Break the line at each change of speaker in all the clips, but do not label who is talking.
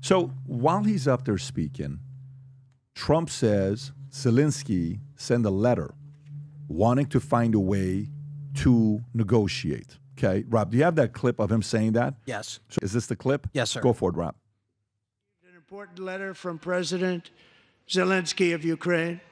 So while he's up there speaking, Trump says Zelensky sent a letter wanting to find a way to negotiate. Okay, Rob, do you have that clip of him saying that?
Yes.
So is this the clip?
Yes, sir.
Go for it, Rob.
An important letter from President Zelensky of Ukraine.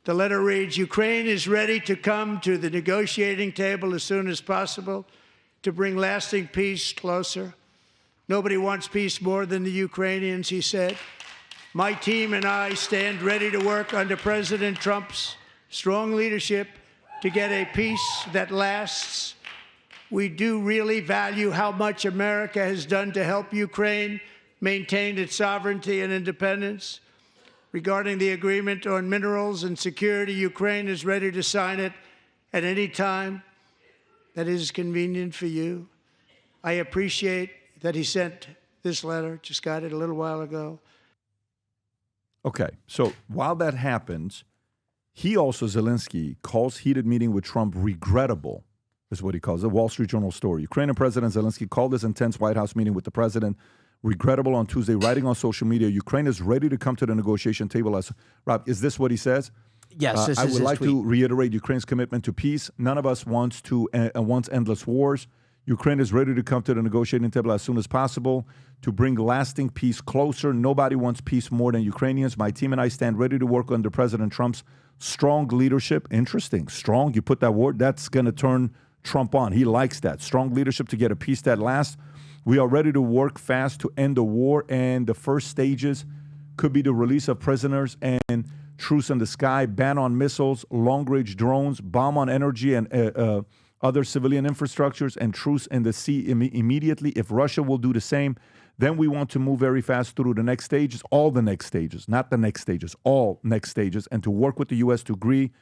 The letter reads, Ukraine is ready to come to the negotiating table as soon as possible to bring lasting peace closer. Nobody wants peace more than the Ukrainians, he said. My team and I stand ready to work under President Trump's strong leadership to get a peace that lasts. We do really value how much America has done to help Ukraine maintain its sovereignty and independence. Regarding the agreement on minerals and security, Ukraine is ready to sign it at any time that is convenient for you. I appreciate that he sent this letter, just got it a little while ago.
Okay, so while that happens, he also, Zelensky, calls heated meeting with Trump regrettable, is what he calls it. Wall Street Journal story. Ukrainian President Zelensky called this intense White House meeting with the president regrettable on Tuesday, writing on social media, Ukraine is ready to come to the negotiation table. As Rob, is this what he says?
Yes, this
I
is
would
his
like
tweet.
to reiterate Ukraine's commitment to peace. None of us wants endless wars. Ukraine is ready to come to the negotiating table as soon as possible to bring lasting peace closer. Nobody wants peace more than Ukrainians. My team and I stand ready to work under President Trump's strong leadership. Interesting. Strong, you put that word, that's going to turn Trump on. He likes that. Strong leadership to get a peace that lasts. We are ready to work fast to end the war, and the first stages could be the release of prisoners and truce in the sky, ban on missiles, long-range drones, bomb on energy and other civilian infrastructures, and truce in the sea immediately. If Russia will do the same, then we want to move very fast through the next stages, all the next stages, not the next stages, all next stages, and to work with the U.S. to agree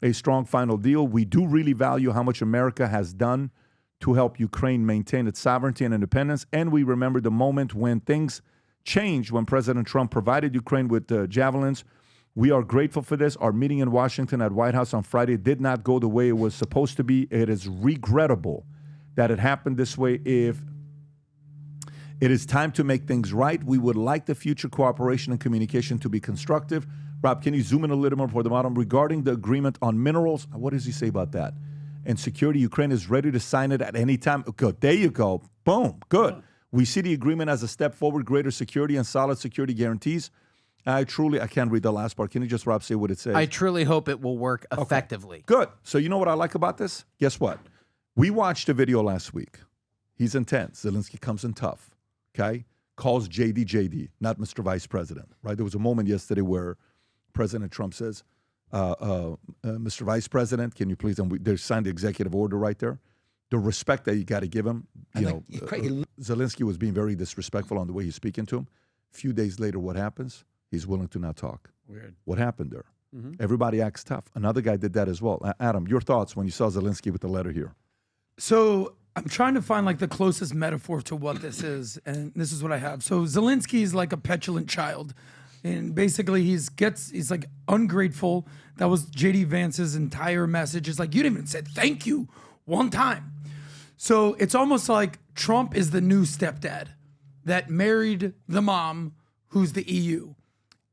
a strong final deal. We do really value how much America has done to help Ukraine maintain its sovereignty and independence. And we remember the moment when things changed, when President Trump provided Ukraine with javelins. We are grateful for this. Our meeting in Washington at White House on Friday did not go the way it was supposed to be. It is regrettable that it happened this way. If it is time to make things right, we would like the future cooperation and communication to be constructive. Rob, can you zoom in a little more for the bottom? Regarding the agreement on minerals, what does he say about that? And security, Ukraine is ready to sign it at any time. Good. There you go. Boom. Good. We see the agreement as a step forward, greater security and solid security guarantees. I can't read the last part. Can you just, Rob, say what it says?
I truly hope it will work effectively.
Okay. Good. So you know what I like about this? Guess what? We watched a video last week. He's intense. Zelensky comes in tough, okay? Calls JD, not Mr. Vice President, right? There was a moment yesterday where President Trump says, Mr. Vice President, can you please, and they signed the executive order right there. The respect that you got to give him, Zelensky was being very disrespectful on the way he's speaking to him. A few days later, what happens? He's willing to not talk.
Weird.
What happened there? Everybody acts tough. Another guy did that as well. Adam, your thoughts when you saw Zelensky with the letter here?
So I'm trying to find like the closest metaphor to what this is, and this is what I have. So Zelensky is like a petulant child. And basically he's like ungrateful. That was JD Vance's entire message. It's like, you didn't even say thank you one time. So it's almost like Trump is the new stepdad that married the mom who's the EU.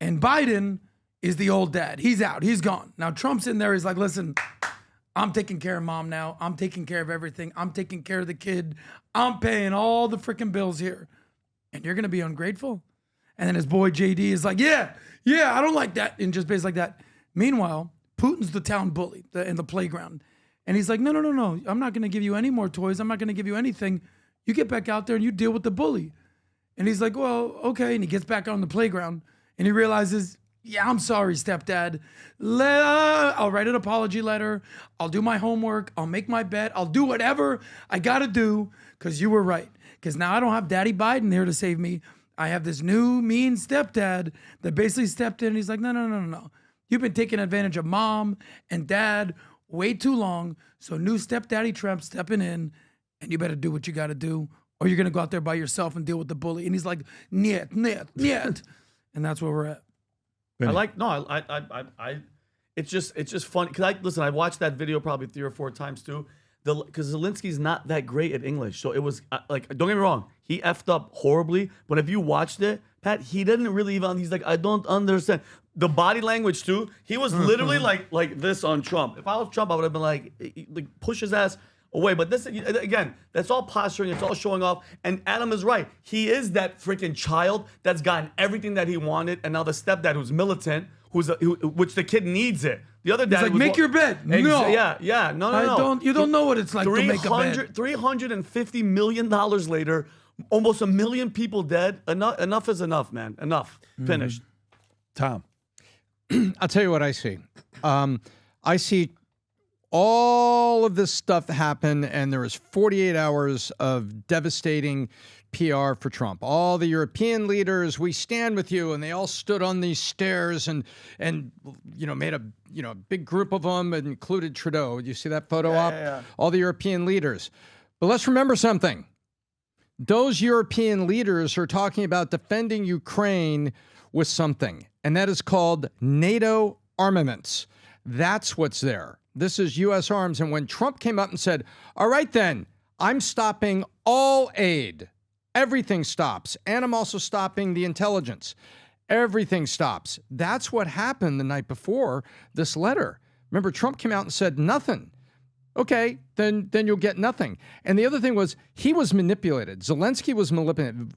And Biden is the old dad. He's out, he's gone. Now Trump's in there, he's like, listen, I'm taking care of mom now. I'm taking care of everything. I'm taking care of the kid. I'm paying all the freaking bills here. And you're gonna be ungrateful? And then his boy JD is like, yeah, I don't like that. And just basically like that. Meanwhile, Putin's the town bully in the playground. And he's like, no. I'm not going to give you any more toys. I'm not going to give you anything. You get back out there and you deal with the bully. And he's like, well, okay. And he gets back on the playground and he realizes, yeah, I'm sorry, stepdad. I'll write an apology letter. I'll do my homework. I'll make my bed. I'll do whatever I got to do because you were right. Because now I don't have Daddy Biden here to save me. I have this new mean stepdad that basically stepped in and he's like, no. You've been taking advantage of mom and dad way too long. So new stepdaddy Trump stepping in and you better do what you got to do or you're going to go out there by yourself and deal with the bully. And he's like, niet. And that's where we're at.
It's just funny. Cause I watched that video probably 3 or 4 times too. Because Zelensky's not that great at English. So it was don't get me wrong, he effed up horribly. But if you watched it, Pat, he didn't really even, he's like, I don't understand. The body language too, he was literally like this on Trump. If I was Trump, I would have been like push his ass away. But this, again, that's all posturing, it's all showing off. And Adam is right. He is that freaking child that's gotten everything that he wanted, and now the stepdad who's militant, which the kid needs it. The other dad
like, make your bed. No.
Yeah, no.
You don't know what it's like to make a bed.
$350 million later, almost 1 million people dead. Enough is enough, man. Enough. Finished.
Tom.
I'll tell you what I see. I see all of this stuff happen, and there was 48 hours of devastating PR for Trump. All the European leaders, we stand with you, and they all stood on these stairs and made a big group of them, and included Trudeau. You see that photo up? Yeah. All the European leaders. But let's remember something. Those European leaders are talking about defending Ukraine with something, and that is called NATO armaments. That's what's there. This is U.S. arms. And when Trump came up and said, all right, then, I'm stopping all aid. Everything stops. And I'm also stopping the intelligence. Everything stops. That's what happened the night before this letter. Remember, Trump came out and said nothing. Okay, then you'll get nothing. And the other thing was, he was manipulated. Zelensky was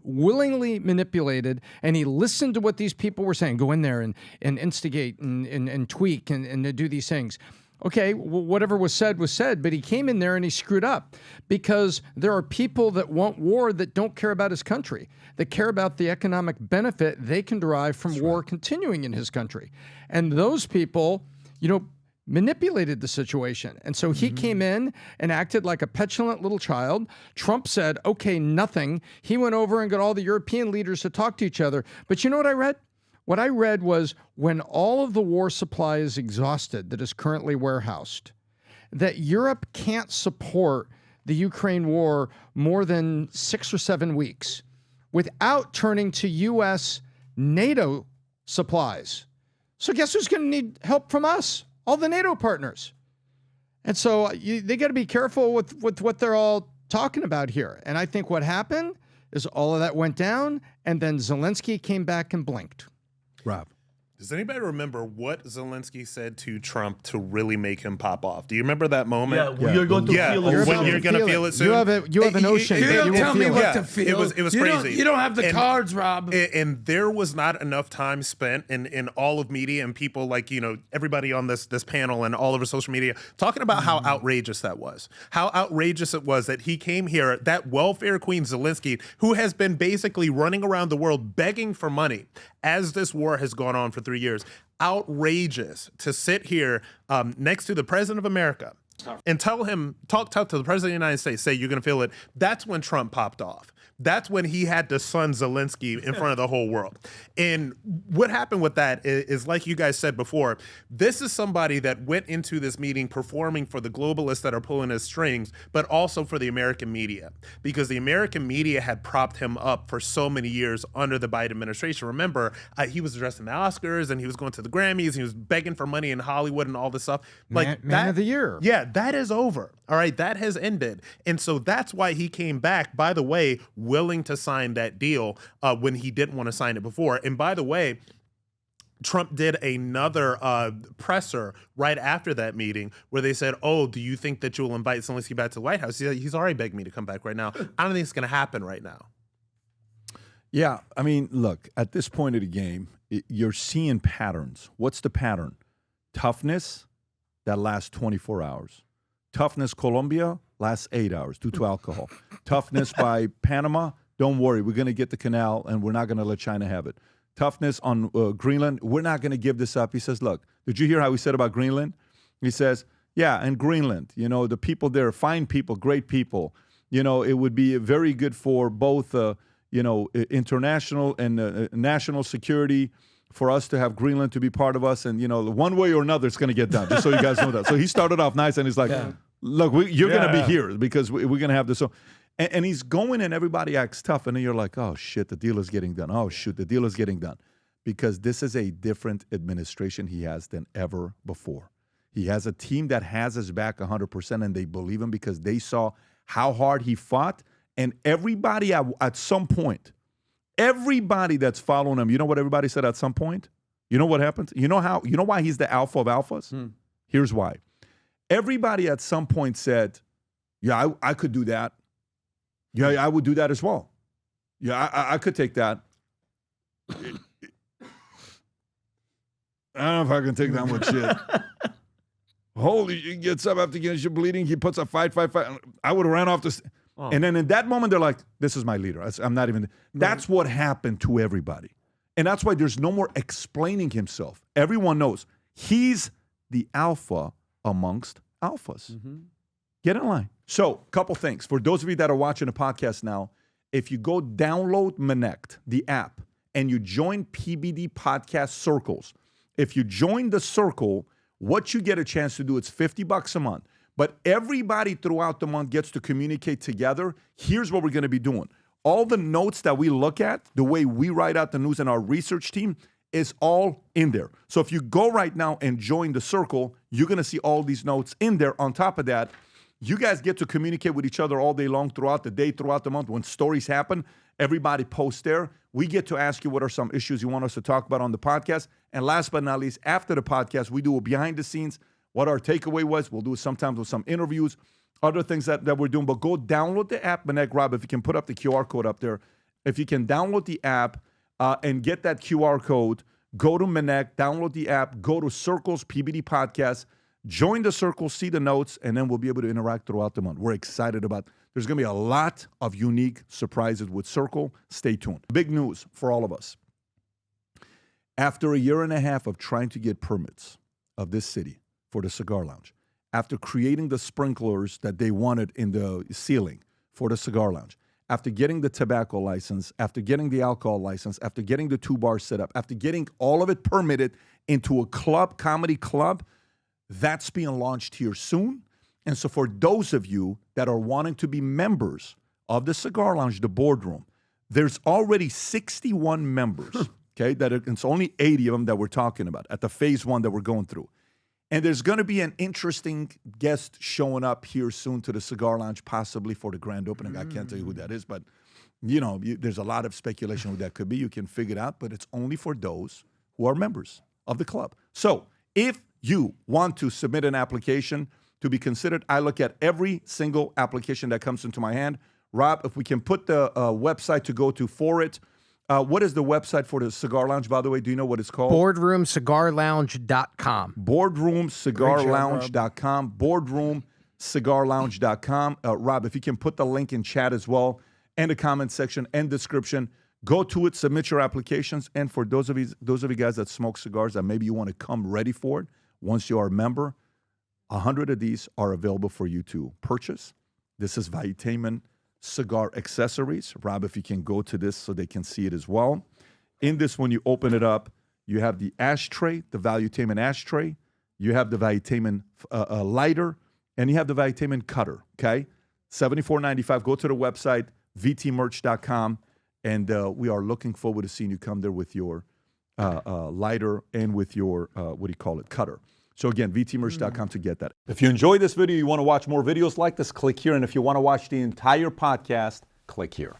willingly manipulated, and he listened to what these people were saying. Go in there and instigate and tweak and do these things. Okay, well, whatever was said, but he came in there and he screwed up, because there are people that want war that don't care about his country, that care about the economic benefit they can derive from war continuing in his country. And those people, manipulated the situation. And so he came in and acted like a petulant little child. Trump said, okay, nothing. He went over and got all the European leaders to talk to each other. But you know what I read? What I read was, when all of the war supply is exhausted that is currently warehoused, that Europe can't support the Ukraine war more than 6 or 7 weeks without turning to U.S. NATO supplies. So guess who's going to need help from us? All the NATO partners. And so they got to be careful with what they're all talking about here. And I think what happened is all of that went down, and then Zelensky came back and blinked.
Rob.
Does anybody remember what Zelensky said to Trump to really make him pop off? Do you remember that moment?
Yeah. You're going to feel it.
You're going to feel it soon.
You have an ocean.
You don't tell me what to feel.
It was crazy.
You don't have the cards, Rob.
And there was not enough time spent in all of media and people like, everybody on this panel and all over social media talking about how outrageous that was. How outrageous it was that he came here, that welfare queen Zelensky, who has been basically running around the world begging for money as this war has gone on for 3 years. Outrageous to sit here next to the president of America and tell him, talk to the president of the United States, say you're going to feel it. That's when Trump popped off. That's when he had to sun Zelensky in front of the whole world. And what happened with that is, like you guys said before, this is somebody that went into this meeting performing for the globalists that are pulling his strings, but also for the American media, because the American media had propped him up for so many years under the Biden administration. Remember, he was addressing the Oscars and he was going to the Grammys and he was begging for money in Hollywood and all this stuff. Like
Man of the Year.
Yeah, that is over. All right, that has ended. And so that's why he came back, by the way, willing to sign that deal when he didn't want to sign it before. And by the way, Trump did another presser right after that meeting where they said, oh, do you think that you'll invite Zelensky back to the White House? He's already begged me to come back right now. I don't think it's going to happen right now.
Yeah, I mean, look, at this point of the game, you're seeing patterns. What's the pattern? Toughness that lasts 24 hours. Toughness Colombia lasts 8 hours due to alcohol. Toughness by Panama, don't worry, we're going to get the canal and we're not going to let China have it. Toughness on Greenland, we're not going to give this up. He says, look, did you hear how he said about Greenland? He says, yeah, and Greenland, the people there, fine people, great people. It would be very good for both, international and national security for us to have Greenland to be part of us. And, one way or another, it's going to get done, just so you guys know that. So he started off nice and he's like, look, you're going to be here because we're going to have this. So, and he's going and everybody acts tough. And then you're like, oh, shit, the deal is getting done. Oh, shoot, the deal is getting done. Because this is a different administration he has than ever before. He has a team that has his back 100% and they believe him because they saw how hard he fought. And everybody at some point Everybody that's following him, you know what everybody said at some point? You know what happened? You know why he's the alpha of alphas? Here's why. Everybody at some point said, yeah, I could do that. Yeah, I would do that as well. Yeah, I could take that. I don't know if I can take that much shit. Holy, he gets up after you're bleeding. He puts a fight. I would have ran off the... And then in that moment, they're like, this is my leader. I'm not even... That's what happened to everybody. And that's why there's no more explaining himself. Everyone knows he's the alpha amongst alphas. Get in line. So, couple things. For those of you that are watching the podcast now, if you go download Minnect, the app, and you join PBD Podcast Circles, if you join the circle, what you get a chance to do, it's $50 a month. But everybody throughout the month gets to communicate together. Here's what we're going to be doing. All the notes that we look at, the way we write out the news and our research team is all in there. So if you go right now and join the circle, you're going to see all these notes in there. On top of that, you guys get to communicate with each other all day long, throughout the day, throughout the month. When stories happen, everybody posts there. We get to ask you what are some issues you want us to talk about on the podcast. And last but not least, after the podcast, we do a behind the scenes, what our takeaway was. We'll do it sometimes with some interviews, other things that we're doing. But go download the app, Minnect. Rob, if you can put up the QR code up there. If you can download the app and get that QR code, go to Minnect, download the app, go to Circles PBD Podcast, join the circle, see the notes, and then we'll be able to interact throughout the month. We're excited about there's going to be a lot of unique surprises with Circle. Stay tuned. Big news for all of us. After a year and a half of trying to get permits of this city for the Cigar Lounge, after creating the sprinklers that they wanted in the ceiling for the Cigar Lounge, after getting the tobacco license, after getting the alcohol license, after getting the 2 bars set up, after getting all of it permitted into a club, comedy club, that's being launched here soon. And so for those of you that are wanting to be members of the Cigar Lounge, the boardroom, there's already 61 members, okay? It's only 80 of them that we're talking about at the phase 1 that we're going through. And there's going to be an interesting guest showing up here soon to the Cigar Lounge, possibly for the grand opening. I can't tell you who that is, but, there's a lot of speculation who that could be. You can figure it out, but it's only for those who are members of the club. So if you want to submit an application to be considered, I look at every single application that comes into my hand. Rob, if we can put the website to go to for it. What is the website for the Cigar Lounge, by the way? Do you know what it's called?
BoardroomCigarLounge.com.
BoardroomCigarLounge.com. BoardroomCigarLounge.com. Rob, if you can put the link in chat as well, and the comment section and description. Go to it, submit your applications. And for those of you guys that smoke cigars that maybe you want to come ready for it, once you are a member, 100 of these are available for you to purchase. This is Valuetainment cigar accessories. Rob, if you can go to this so they can see it as well. In this, when you open it up, you have the ashtray, the Valuetainment ashtray. You have the Valuetainment lighter, and you have the Valuetainment cutter, okay? $74.95. Go to the website, vtmerch.com, and we are looking forward to seeing you come there with your lighter and with your, cutter. So again, vtmerch.com to get that. If you enjoyed this video, you want to watch more videos like this, click here. And if you want to watch the entire podcast, click here.